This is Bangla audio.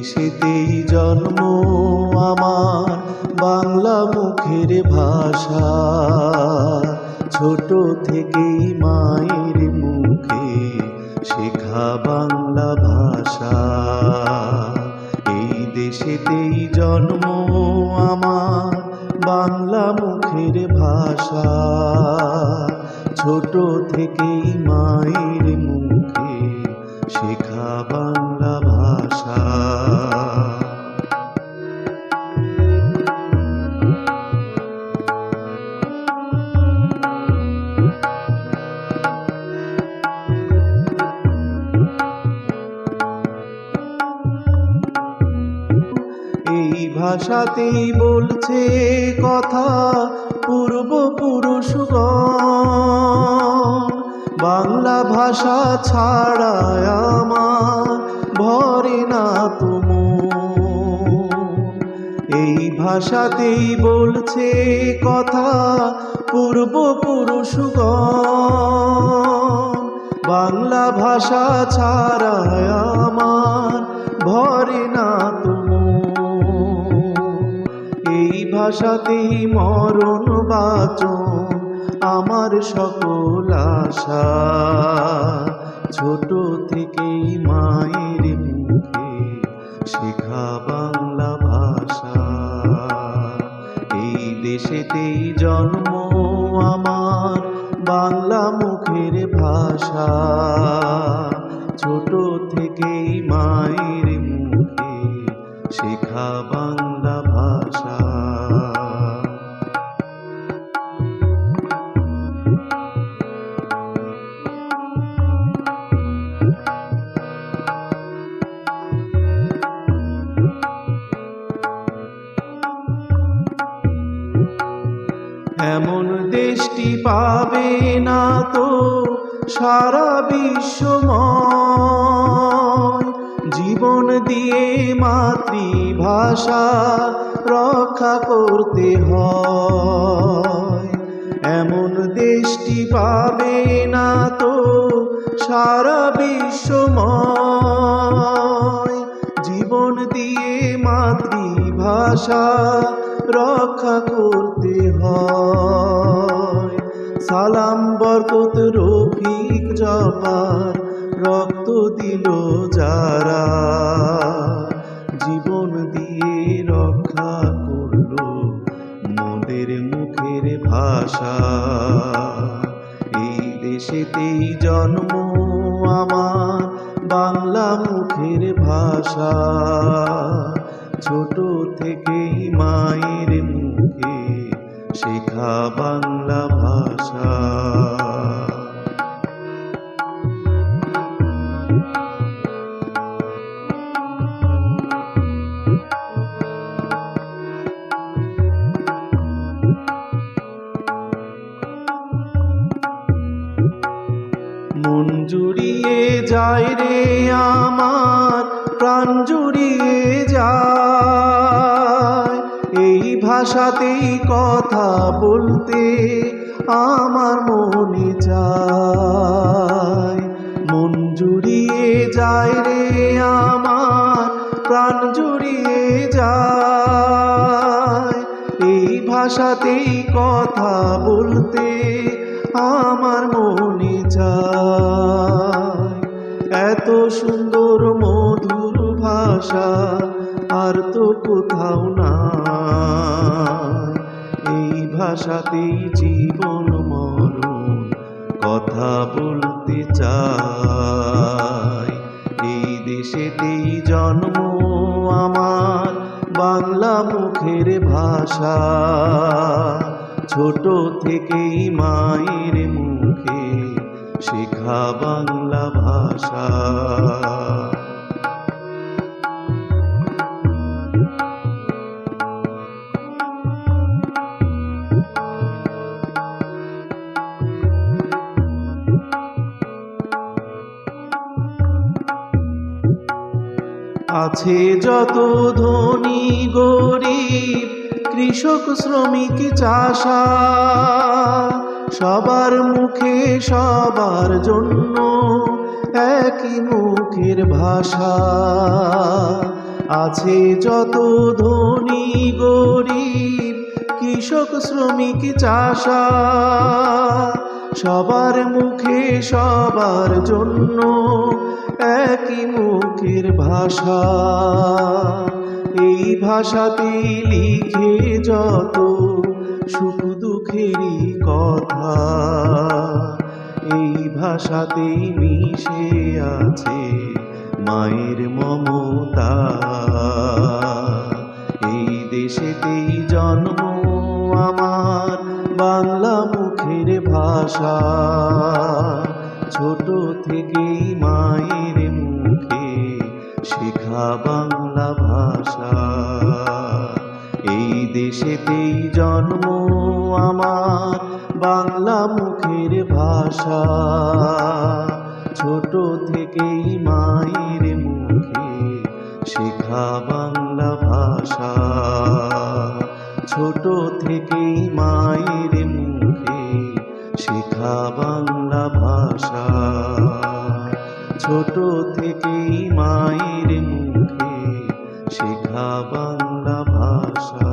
দেশেতেই জন্ম আমার, বাংলা মুখের ভাষা। ছোট থেকেই মায়ের মুখে শেখা বাংলা ভাষা। এই দেশেতেই জন্ম আমার, বাংলা মুখের ভাষা। ছোট থেকেই মায়ের মুখে শেখা বাংলা ভাষা। এই ভাষাতেই বলছে কথা পূর্বপুরুষগণ। বাংলা ভাষা ছাড়া আমার ভরে না তো মন। এই ভাষাতেই বলছে কথা পূর্বপুরুষগণ। বাংলা ভাষা ছাড়া আমার ভরে না তো মন। এই ভাষাতেই মরণ বাচন আমার সকল আশা। ছোট থেকেই মায়ের মুখে শেখা বাংলা ভাষা। এই দেশেতেই জন্ম আমার, বাংলা মুখের ভাষা। ছোট থেকেই মায়ের মুখে শেখা বাংলা ভাষা। এমন দেশটি পাবে না তো সারা বিশ্বময়। জীবন দিয়ে মাতৃভাষা রক্ষা করতে হয়। এমন দেশটি পাবে না তো সারা বিশ্বময়। জীবন দিয়ে মাতৃভাষা রক্ষা করতে হয়। সালাম বরকত রফিক জব্বার রক্ত দিল যারা, জীবন দিয়ে রক্ষা করলো মোদের মুখের ভাষা। এই দেশেতেই জন্ম আমার, বাংলা মুখের ভাষা। ছোট থেকেই মায়ের মুখে শেখা বাংলা ভাষা। মন জুড়িয়ে যায় রে আমার, প্রাণ জুড়িয়ে যায়। এই ভাষাতেই কথা বলতে আমার মনে চায়। মন জুড়িয়ে যায় রে আমার, প্রাণ জুড়িয়ে যায়। এই ভাষাতেই কথা বলতে আমার মনে চায়। এত সুন্দর মধুর ভাষা আর তো কোথাও না। এই ভাষাতেই জীবন মরণ কথা বলতে চাই। এই দেশেতেই জন্ম আমার, বাংলা মুখের ভাষা। ছোট থেকেই মায়ের মুখে শেখা বাংলা ভাষা। আছে যত ধনী গরিব, কৃষক শ্রমিক চাষা, সবার মুখে সবার জন্য একই মুখের ভাষা। আছে যত ধনী গরিব, কৃষক শ্রমিক চাষা, সবার মুখে সবার জন্য একই মুখের ভাষা। এই ভাষাতেই লিখে যত সুখ দুঃখেরই কথা, এই ভাষাতেই মিশে আছে মায়ের মমতা। এই দেশেতেই জন্ম আমার, বাংলা মুখের ভাষা। ছোট থেকেই মায়ের মুখে শেখা বাংলা ভাষা। এই দেশেতেই জন্ম আমার, বাংলা মুখের ভাষা। ছোট থেকেই মায়ের মুখে শেখা বাংলা ভাষা। ছোট থেকেই মায়ের মুখে শেখা বাংলা ভাষা। ছোট থেকেই মায়ের মুখে শেখা বাংলা ভাষা।